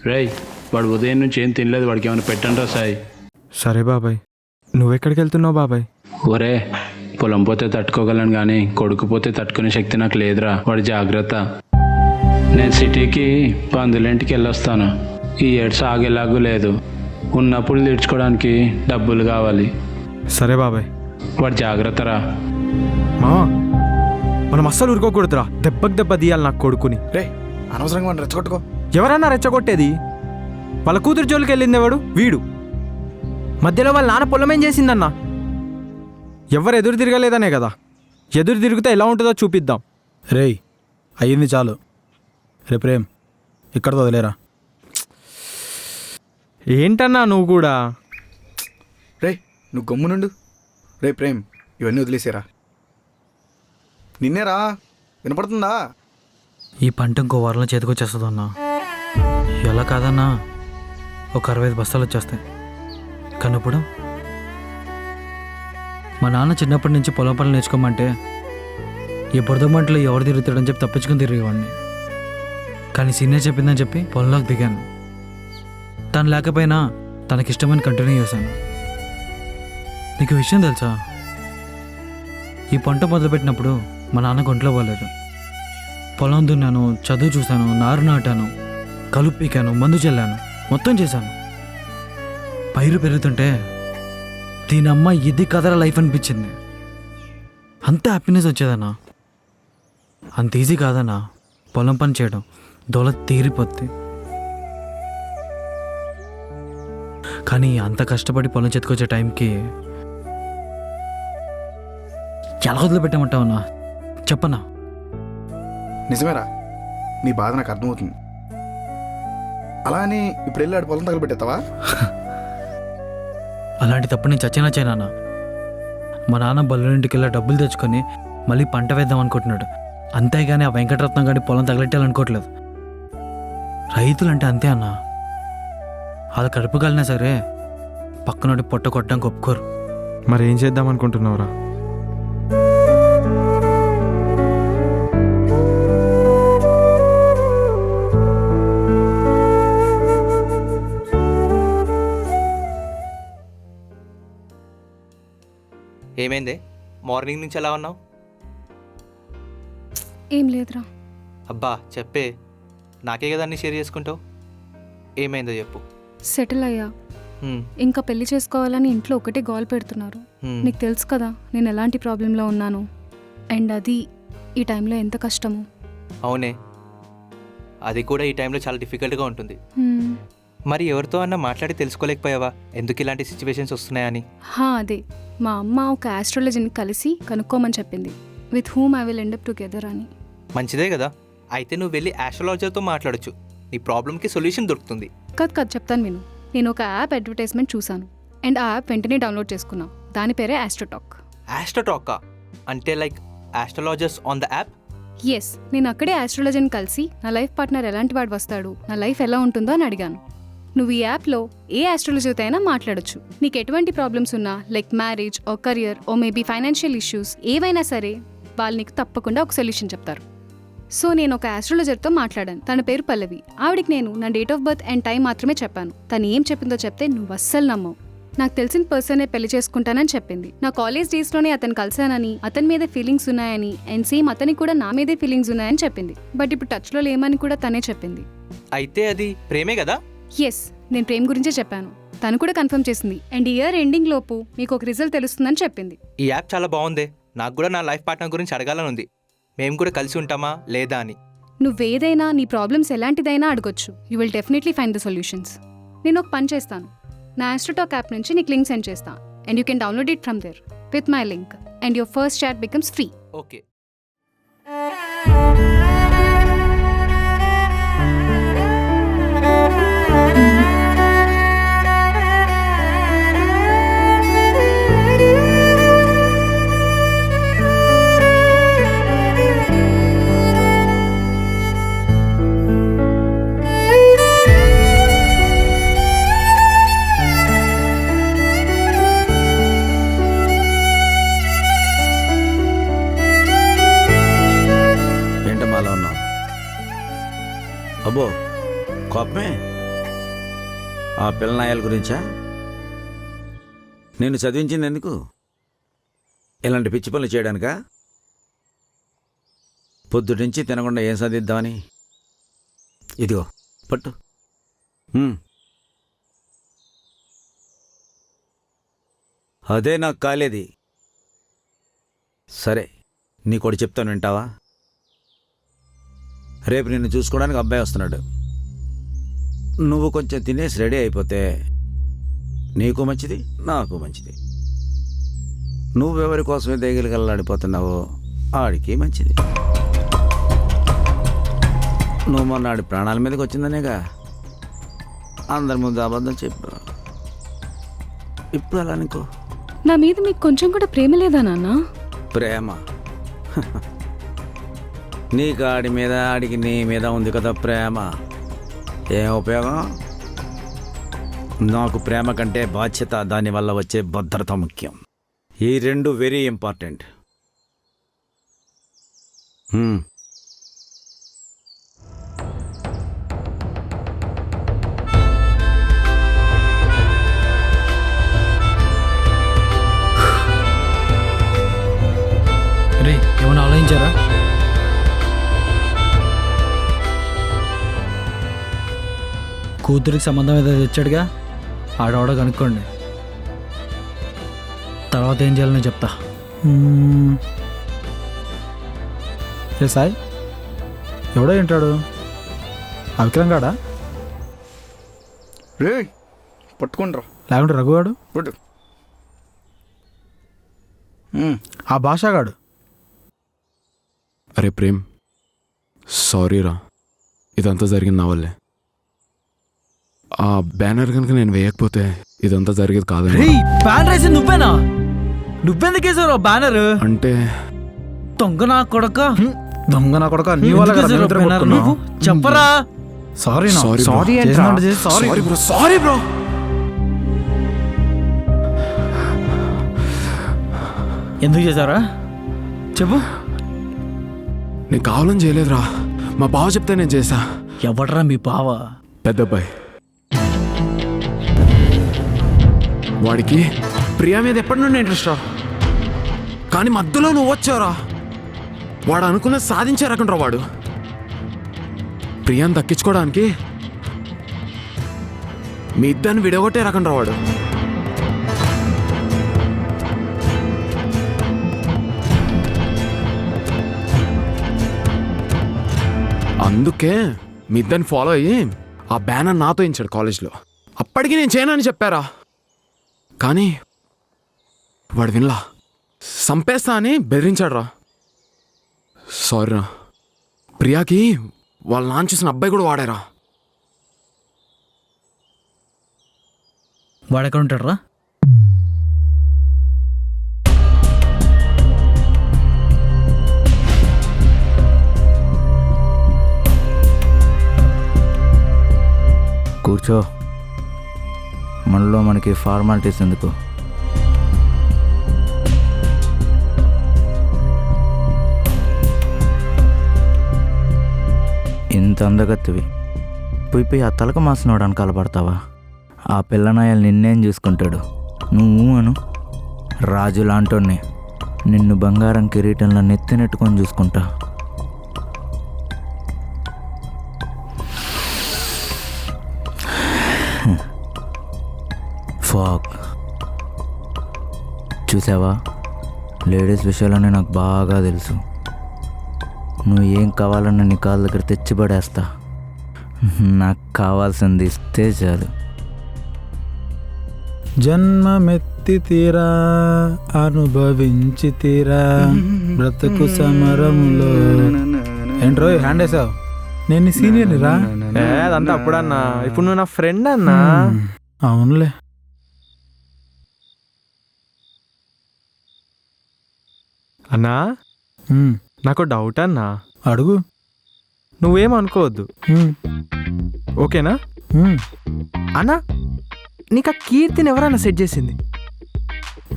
రేయ్, వాడు ఉదయం నుంచి ఏం తినలేదు, వాడికి ఏమైనా పెట్టండి రా సాయి. సరే బాబాయ్. నువ్వెక్కడికి వెళ్తున్నావు బాబాయ్? ఒరే, పొలం పోతే తట్టుకోగలను కానీ కొడుకు పోతే తట్టుకునే శక్తి నాకు లేదురా. వాడి జాగ్రత్త. నేను సిటీకి పందులింటికి వెళ్ళొస్తాను. ఈ ఏడ్స్ ఆగేలాగూ లేదు. ఉన్నప్పుడు తీర్చుకోవడానికి డబ్బులు కావాలి. సరే బాబాయ్. వాడి జాగ్రత్త రా. మావా, మనం అస్సలు ఊరుకోకూడదురా. దెబ్బకి దెబ్బ తీయాలి నాకు కొడుకుని. రే, అనవసరంగా వాడిని రెచ్చగొట్టుకో. ఎవరన్నా రెచ్చగొట్టేది? వాళ్ళ కూతురు జోలికి వెళ్ళింది ఎవడు? వీడు. మధ్యలో వాళ్ళ నాన్న పొలమేం చేసిందన్నా? ఎవరు ఎదురు తిరగలేదనే కదా. ఎదురు తిరిగితే ఎలా ఉంటుందో చూపిద్దాం. రేయ్, అయ్యింది చాలు. రే ప్రేమ్, ఇక్కడతో వదిలేరా. ఏంటన్నా నువ్వు కూడా? రే, నువ్వు గమ్మునుండు. రే ప్రేమ్, ఇవన్నీ వదిలేసారా. నిన్నేరా, వినపడుతుందా? ఈ పంట ఇంకో వారంలో చేతికొచ్చేస్తుందన్నా. ఎలా కాదన్నా, ఒక 65 బస్తాలు వచ్చేస్తాయి. కానీ ఇప్పుడు మా నాన్న చిన్నప్పటి నుంచి పొలం పనులు నేర్చుకోమంటే ఈ బురదమంటలో ఎవరు తిరుగుతాడని చెప్పి తప్పించుకుని తిరిగేవాడిని. కానీ సీనియర్ చెప్పిందని చెప్పి పొలంలోకి దిగాను. తను లేకపోయినా తనకిష్టమని కంటిన్యూ చేశాను. నీకు విషయం తెలుసా? ఈ పంట మొదలుపెట్టినప్పుడు మా నాన్నకు ఒంట్లో పోలేదు. పొలం దున్నాను, చదువు చూశాను, నారు నాటాను, కలుపు పీకాను, మందు చల్లాను, మొత్తం చేశాను. పైరు పెరుగుతుంటే దీనమ్మ ఇది కదరా లైఫ్ అనిపించింది. అంత హ్యాపీనెస్ వచ్చేదన్నా. అంత ఈజీ కాదన్నా పొలం పని చేయడం. దొల తీరిపోద్ది. కానీ అంత కష్టపడి పొలం చేతికొచ్చే టైంకి ఎలా వదిలిపెట్టామంటావన్నా? చెప్పన్నా. నిజమేరా, నీ బాధ నాకు అర్థమవుతుంది. అలా అని ఇప్పుడు వెళ్ళి ఆడి పొలం తగలబెట్టేస్తావా? అలాంటి తప్పు నేను చచ్చినా చేయనా. మా నాన్న బల్లుడింటికి వెళ్ళి డబ్బులు తెచ్చుకొని మళ్ళీ పంట వేద్దాం అనుకుంటున్నాడు. అంతేగాని ఆ వెంకటరత్నం గారి పొలం తగలెట్టాలనుకోవట్లేదు. రైతులంటే అంతే అన్నా. వాళ్ళ కడుపు కాలినా సరే పక్కనోడి పొట్ట కొట్టడానికి ఒప్పుకోరు. మరి ఏం చేద్దాం అనుకుంటున్నావురా? ఏమైంది? మార్నింగ్ నుంచి ఎలా ఉన్నావు? ఏం లేదురా. అబ్బా చెప్పే, నాకే కదా అన్నీ షేర్ చేసుకుంటావు. ఏమైందో చెప్పు. సెటిల్ అయ్యా. ఇంకా పెళ్లి చేసుకోవాలని ఇంట్లో ఒకటే గోల్ పెడుతున్నారు. నీకు తెలుసు కదా నేను ఎలాంటి ప్రాబ్లంలో ఉన్నాను. అండ్ అది ఈ టైంలో ఎంత కష్టమో. అవునే, అది కూడా ఈ టైంలో చాలా డిఫికల్ట్గా ఉంటుంది. మరి ఎవరితో అన్నా మాట్లాడి తెలుసుకోలేకపోయావా ఎందుకు ఇలాంటి సిచ్యువేషన్స్ వస్తున్నాయని? అదే మా అమ్మ ఒక ఆస్ట్రాలజీని కలిసి కనుక్కోమని చెప్పింది. With whom I will end up together అని. మంచిదే కదా, అయితే నువ్వు వెళ్ళి ఆస్ట్రాలజర్తో మాట్లాడొచ్చు. నీ ప్రాబ్లమ్కి సొల్యూషన్ దొరుకుతుంది. కాదు చెప్తాను విను. నేను ఒక యాప్ అడ్వర్టైజ్మెంట్ చూశాను అండ్ ఆ యాప్ వెంటనే డౌన్లోడ్ చేసుకున్నాను. దాని పేరే ఆస్ట్రోటాక్. ఆస్ట్రోటాకా అంటే like astrologers on the app? Yes, నేను అక్కడే ఆస్ట్రాలజీని కలిసి నా లైఫ్ పార్ట్నర్ ఎలాంటి వాడు వస్తాడు, నా లైఫ్ ఎలా ఉంటుందో అని అడిగాను. నువ్వు ఈ యాప్లో ఏ ఆస్ట్రాలజీతో అయినా మాట్లాడొచ్చు. నీకు ఎటువంటి ప్రాబ్లమ్స్ ఉన్నా లైక్ మ్యారేజ్ ఓ career oh maybe financial issues ఏవైనా సరే వాళ్ళు నీకు తప్పకుండా ఒక సొల్యూషన్ చెప్తారు. సో నేను ఒక ఆస్ట్రాలజర్తో మాట్లాడాను. తన పేరు పల్లవి. ఆవిడికి నేను నా date of birth and time మాత్రమే చెప్పాను. తను ఏం చెప్పిందో చెప్తే నువ్వు అస్సలు నమ్మవు. నాకు తెలిసిన పర్సనే పెళ్లి చేసుకుంటానని చెప్పింది. నా కాలేజ్ డేస్లోనే అతను కలిశానని, అతని మీద ఫీలింగ్స్ ఉన్నాయని అండ్ సేమ్ అతనికి కూడా నా మీదే ఫీలింగ్స్ ఉన్నాయని చెప్పింది. బట్ ఇప్పుడు టచ్లో లేమని కూడా తనే చెప్పింది. అయితే అది ప్రేమే కదా? ఎస్, నేను ప్రేమ్ గురించే చెప్పాను. తను కూడా కన్ఫర్మ్ చేసింది. అండ్ ఇయర్ ఎండింగ్ లోపు మీకు ఒక రిజల్ట్ తెలుస్తుందని చెప్పింది. ఈ యాప్ చాలా బాగుంది. నాకు కూడా నా లైఫ్ పార్ట్నర్ గురించి అడగాలని ఉంది. మేము కూడా కలిసి ఉంటామా లేదా అని. నువ్వేదైనా నీ ప్రాబ్లమ్స్ ఎలాంటిదైనా అడగొచ్చు. You will definitely find the solutions. నేను ఒక పని చేస్తాను. నా ఆస్ట్రోటాక్ యాప్ నుంచి నీకు లింక్ సెండ్ చేస్తాను and you can download it from there with my link and your first chat becomes free. Okay. అబ్బో కోపమే. ఆ పిల్లనాయాల గురించా? నేను చదివించింది ఎందుకు? ఇలాంటి పిచ్చి పనులు చేయడానికా? పొద్దుటించి తినకుండా ఏం చదివిద్దామని? ఇదిగో పట్టు. అదే నాకు కాలేది. సరే, నీ కొడు చెప్తాను, వింటావా? రేపు నిన్ను చూసుకోవడానికి అబ్బాయి వస్తున్నాడు. నువ్వు కొంచెం తినేసి రెడీ అయిపోతే నీకు మంచిది, నాకు మంచిది. నువ్వెవరి కోసమే దేగిలిగల్లాడిపోతున్నావో ఆడికి మంచిది. నువ్వు మొన్న ఆడి ప్రాణాల మీదకి వచ్చిందనేగా అందరి ముందు అబద్ధం చెప్పు. ఇప్పుడు అలా అనుకో. నా మీద మీకు కొంచెం కూడా ప్రేమ లేదా నాన్న? ప్రేమ? నీకు ఆడి మీద, ఆడికి నీ మీద ఉంది కదా ప్రేమ. ఏం ఉపయోగం? నాకు ప్రేమ కంటే బాధ్యత, దానివల్ల వచ్చే భద్రత ముఖ్యం. ఈ రెండు వెరీ ఇంపార్టెంట్. రే, ఏమైనా ఆలోచించారా? కూతురికి సంబంధం ఏదో తెచ్చాడుగా, ఆడవాడ కనుక్కోండి. తర్వాత ఏం చేయాలని చెప్తా. ఏ సాయి, ఎవడో వింటాడు? అవిక్రంగాడా? రే పట్టుకుండ్రా. లేకుంటే రఘువాడు? పట్టు. ఆ భాషగాడు? అరే ప్రేమ్, సారీరా, ఇదంతా జరిగింది నా వల్లే. ఆ బ్యానర్ కనుక నేను వేయకపోతే ఇదంతా జరిగేది కాదండి. బ్యానర్ వేసి నువ్వేనా? నువ్వెందుకు వేసావు బ్యానర్? అంటే దొంగ నా కొడక, దొంగ నా కొడక, నీ వల్ల కదా మేము ఇద్దరం కొట్టుకున్నాం. చెప్పరా? సారీ నా. Sorry bro. సారీ ఏంట్రా? Sorry bro, sorry bro. ఎందుకు చేశారా చెప్పు. నేను కావాలని చేయలేదురా, మా బావ చెప్తే నేను చేశా. ఎవడరా మీ బావ? పెద్దబ్బాయి. వాడికి ప్రియా మీద ఎప్పటి నుండి ఇంట్రెస్ట్ రా, కానీ మధ్యలో నువ్వు వచ్చావురా. వాడు అనుకున్న సాధించే రకం రా వాడు. ప్రియాని దక్కించుకోవడానికి మీ ఇద్దరిని విడగొట్టే రకం రా వాడు. అందుకే మీ ఇద్దరిని ఫాలో అయ్యి ఆ బ్యానర్ నాతో ఇచ్చాడు కాలేజ్లో. అప్పటికి నేను చేయనని చెప్పారా, కానీ వాడు వినలా. సంపేస్తా అని బెదిరించాడు రా. సారీ రా. ప్రియాకి వాళ్ళ నాన్న చూసిన అబ్బాయి కూడా వాడారా. వాడెక్కడ ఉంటాడు రా? కూర్చో. మనలో మనకి ఫార్మాలిటీస్ ఎందుకు? ఇంత అందగత్తివి పోయి ఆ తలక మాసినోడానికి కలపడతావా? ఆ పిల్లనాయాలు నిన్నేం చూసుకుంటాడు? నువ్వు అను, రాజు లాంటోన్ని నిన్ను బంగారం కిరీటంలో నెత్తినెట్టుకొని చూసుకుంటా. ఫాక్ చూసావా? లేడీస్ విషయాలనే నాకు బాగా తెలుసు. నువ్వు ఏం కావాలన్నా నీ కాళ్ళ దగ్గర తెచ్చిపడేస్తా. నాకు కావాల్సింది ఇస్తే చాలు. జన్మమెత్తి తీరా అనుభవించి తీరా బ్రతుకు సమరములో. ఏంట్రో హ్యాండ్ వేసావు? నేను నీ సీనియర్ని రా. అదంతా అప్పుడన్నా, ఇప్పుడు నువ్వు నా ఫ్రెండ్ అన్నా. అవునులే. అన్నా నాకు డౌట్ అన్నా. అడుగు. నువ్వేం అనుకోవద్దు, ఓకేనా? అన్నా నీకు ఆ కీర్తిని ఎవరన్నా సెట్ చేసింది?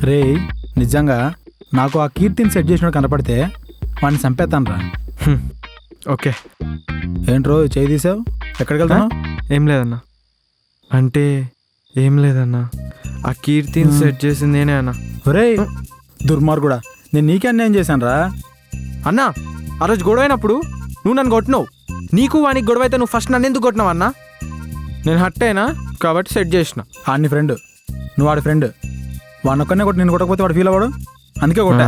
రే నిజంగా నాకు ఆ కీర్తిని సెట్ చేసినట్టు కనపడితే వాడిని చంపేస్తాను రా. ఓకే. ఏంట్రో చేయి తీసావు? ఎక్కడికి వెళ్తావు? ఏం లేదన్నా, అంటే ఏం లేదన్నా, ఆ కీర్తిని సెట్ చేసింది నేనే అన్నా. ఒరేయ్ దుర్మార్గుడా, నేను నీకే అన్యాయం చేశాను రా. అన్నా ఆ రోజు గొడవ అయినప్పుడు నువ్వు నన్ను కొట్టినావు. నీకు వానికి గొడవ అయితే నువ్వు ఫస్ట్ నన్ను ఎందుకు కొట్టినావు అన్నా? నేను హట్ అయినా కాబట్టి సెట్ చేసిన. ఆడిని ఫ్రెండ్, నువ్వు వాడి ఫ్రెండ్. వాడిని ఒక్కనే కొట్టి నేను కొట్టకపోతే వాడు ఫీల్ అవ్వడు, అందుకే కొట్టా.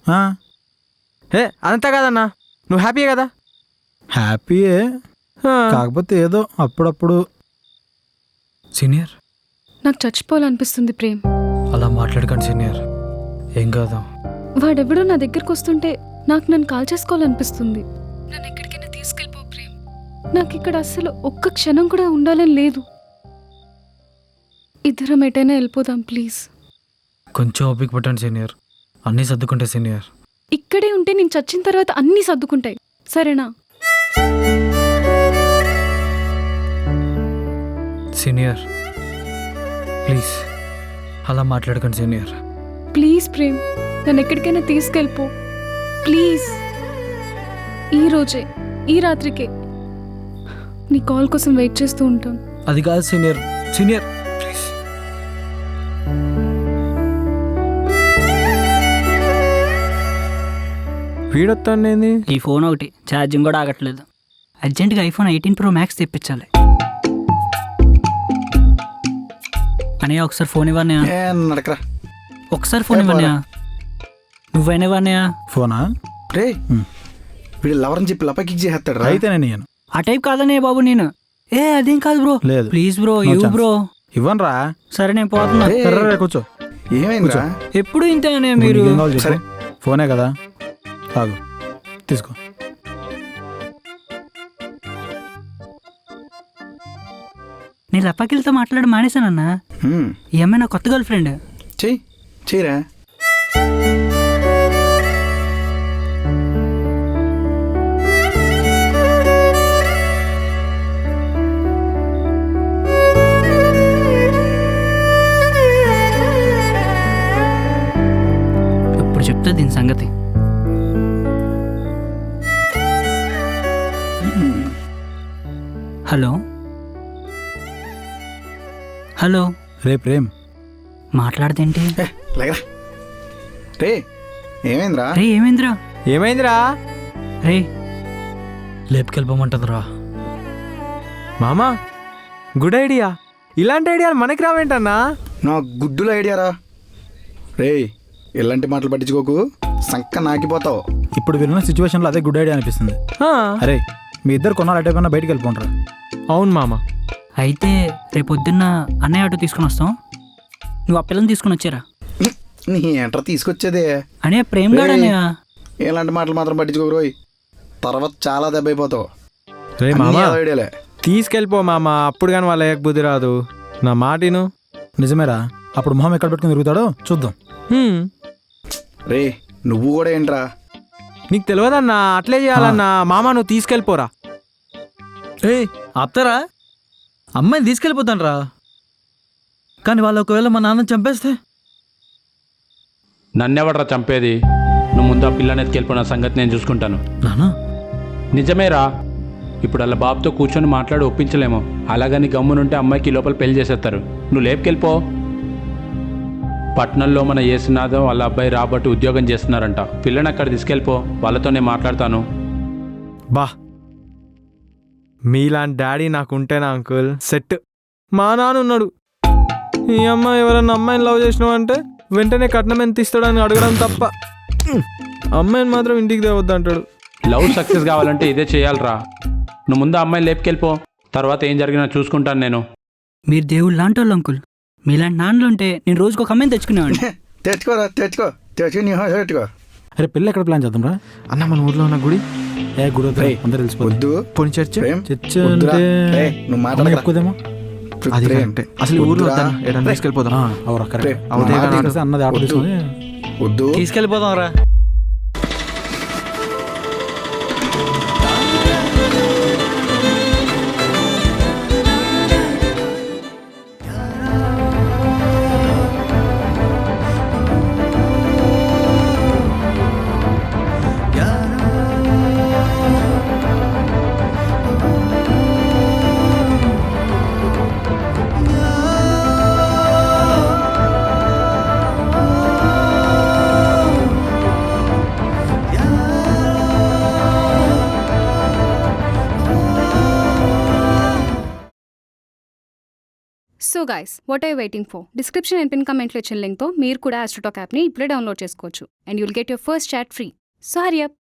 ఆ, హే అదంతా కాదన్నా, నువ్వు హ్యాపీయే కదా? హ్యాపీయే, ఆ. కాకపోతే ఏదో అప్పుడప్పుడు. సీనియర్ నాకు చచ్చిపోవాలనిపిస్తుంది ప్రేమ్. అలా మాట్లాడకండి సీనియర్, ఏం కాదు. వాడెవడో నా దగ్గరకు వస్తుంటే నాకు నన్ను కాల్ చేసుకోవాలనిపిస్తుంది. నన్ను ఎక్కడికైనా తీసుకెళ్ళిపో ప్రేమ్. నాకు ఇక్కడ అస్సలు ఒక్క క్షణం కూడా ఉండాలని లేదు. ఇద్దరం ఎటైనా వెళ్ళిపోదాం ప్లీజ్. కొంచెం ఓపిక పట్టండి సీనియర్, అన్నీ సర్దుకుంటాయి సీనియర్. ఇక్కడే ఉంటే నేను చచ్చిన తర్వాత అన్నీ సర్దుకుంటాయి, సరేనా? సీనియర్ ప్లీజ్ అలా మాట్లాడకండి సీనియర్. ప్లీజ్ ప్రేమ్, నన్ను ఎక్కడికైనా తీసుకెళ్ళిపో ప్లీజ్. ఈ రోజే, ఈ రాత్రికే నీ కాల్ కోసం వెయిట్ చేస్తూ ఉంటాను. అది కాదు సీనియర్, సీనియర్ ప్లీజ్. వీడొస్తాండి. ఈ ఫోన్ ఒకటి ఛార్జింగ్ కూడా ఆగట్లేదు. అర్జెంటుగా ఐఫోన్ 18 Pro Max తెప్పించాలి. అన్నయ్య ఒకసారి ఫోన్ ఇవ్వన్నయ్య. నడకరా. ఒకసారి ఫోన్ ఇవ్వన్నయ్య. నువ్వైనా ఇవ్వన్నయ్య. ఫోనా? రే వీడు లవర్ని చెప్పి లపకి చేస్తాడు రా. అయితే నేను ఇయ్యను. ఆ టైప్ కాదన్నయ్య బాబు నేను. అదేం కాదు బ్రో. లేదు. ప్లీజ్ బ్రో, No ఇవ్వు chance. బ్రో. ఇవ్వను రా. సరే నేను పోతున్నా. రే, కూర్చో. ఏమైందిరా? ఎప్పుడు ఇంతేనే మీరు. నీకేం కావాలి చెప్పు. సరే. ఫోనే కదా, ఆగు, తీసుకో. నేను లప్పకిలతో మాట్లాడడం మానేశానన్నా. ఈ అమ్మాయి నా కొత్త గర్ల్ ఫ్రెండ్. చెయ్యి చెయ్యరా. ఇప్పుడు చెప్తా దీని సంగతి. Hello hello. రే ప్రేమ్, మాట్లాడదేంటి? లేకరా. రే ఏమైందిరా? రే ఏమైందిరా? ఏమైందిరా? రే లేపుకెళ్ళిపోమంటుందిరా. మామా గుడ్ ఐడియా. ఇలాంటి ఐడియాలు మనకి రావేంటన్నా? నా గుడ్డుల ఐడియారా. రే ఇలాంటి మాటలు పట్టించుకోకు, సంక నాకిపోతావు. ఇప్పుడు విన్న సిచ్యువేషన్లో అదే గుడ్ ఐడియా అనిపిస్తుంది. ఆ, అరే మీ ఇద్దరు కొన్నాళ్ళు అటే కన్నా బయటికి వెళ్ళిపోంటారా. అవును మామ. అయితే రేపొద్దున్న అన్నయ్య ఆటో తీసుకుని వస్తాం. నువ్వు ఆ పిల్లని తీసుకుని వచ్చారా? నీ ఎంటర్ తీసుకొచ్చేదే. అనే ప్రేమ్ గాడు అన్నయ్య. ఇలాంటి మాటలు మాత్రం పట్టించుకోకు రోయ్, తర్వాత చాలా దెబ్బ అయిపోతావు. రే మామ ఐడియాలే. తీసుకెళ్ళిపో మామ, అప్పుడు కానీ వాళ్ళ బుద్ధి రాదు. నా మాటిను. నిజమేరా, అప్పుడు మొహం ఎక్కడ పెట్టుకుని తిరుగుతాడో చూద్దాం. రే నువ్వు కూడా ఏంట్రా? నీకు తెలియదన్నా, అట్లే చేయాలన్నా. మామ నువ్వు తీసుకెళ్ళిపోరా. రే ఆప్తారా, అమ్మాయిని తీసుకెళ్ళిపోతాను రా. కానీ వాళ్ళు ఒకవేళ మా నాన్న చంపేస్తే? నన్నెవడరా చంపేది? నువ్వు ముందు ఆ పిల్లని ఎత్తుకెళ్ళిపోయిన సంగతి నేను చూసుకుంటాను. నానా నిజమేరా, ఇప్పుడు అలా బాబుతో కూర్చొని మాట్లాడి ఒప్పించలేము. అలాగని గమ్మునుంటే అమ్మాయికి లోపల పెళ్లి చేసేస్తారు. నువ్వు లేపుకెళ్ళిపో. పట్నంలో మన యేసునాథం వాళ్ళ అబ్బాయి రాబట్టి ఉద్యోగం చేస్తున్నారంట. పిల్లని అక్కడ తీసుకెళ్ళిపో, వాళ్ళతో నేను మాట్లాడతాను. బా మీలాంటి డాడీ నాకు ఉంటేనా అంకుల్ సెట్. మా నాన్న ఉన్నాడు. ఈ అమ్మాయి ఎవరన్నా అమ్మాయిని లవ్ చేసినావంటే వెంటనే కట్నం ఎంత ఇస్తాడని అడగడం తప్ప అమ్మాయిని మాత్రం ఇంటికి తేవద్దు అంటాడు. లవ్ సక్సెస్ కావాలంటే ఇదే చేయాలరా. నువ్వు ముందు అమ్మాయిని లేపుకెళ్ళిపో, తర్వాత ఏం జరిగినా చూసుకుంటాను నేను. మీరు దేవుళ్ళు లాంటి వాళ్ళు అంకుల్. మీలాంటి నాన్నలు ఉంటే నేను రోజుకు ఒక అమ్మాయిని తెచ్చుకునేవాడిని. తెచ్చుకోరా, తెచ్చుకుని తెచ్చుకో. అరే పెళ్ళి ఎక్కడ ప్లాన్ చేద్దాం రా? అన్న మన ఊర్లో ఉన్న గుడి. గుడి అందరు తెలిసిపోద్దు. వద్దు. పోనీ చర్చ్. ప్రేమ్, చర్చ వద్దురా. అంటే రేయ్, నువ్వు మాట్లాడకురా. ఎక్కుదేమో. అది ప్రేమ్, కరెక్టే. అసలు ఈ ఊర్లో వద్దురా. వద్దాను, ఏడన్నా తీసుకెళ్ళిపోదాం. అవురా ప్రేమ్, కరెక్ట్. నువ్వు అవుతే మాట కానీ అన్నది ఆర్డర్ వద్దు. తీసుకొని వద్దు. తీసుకెళ్ళిపోదాం రా. So guys what I waiting for? Description and pin కమెంట్లో ఇచ్చిన లింక్తో మీరు కూడా ఆస్ట్రోటాక్ యాప్ని ఇప్పుడే డౌన్లోడ్ చేసుకోవచ్చు and you'll get your first chat free. So hurry up.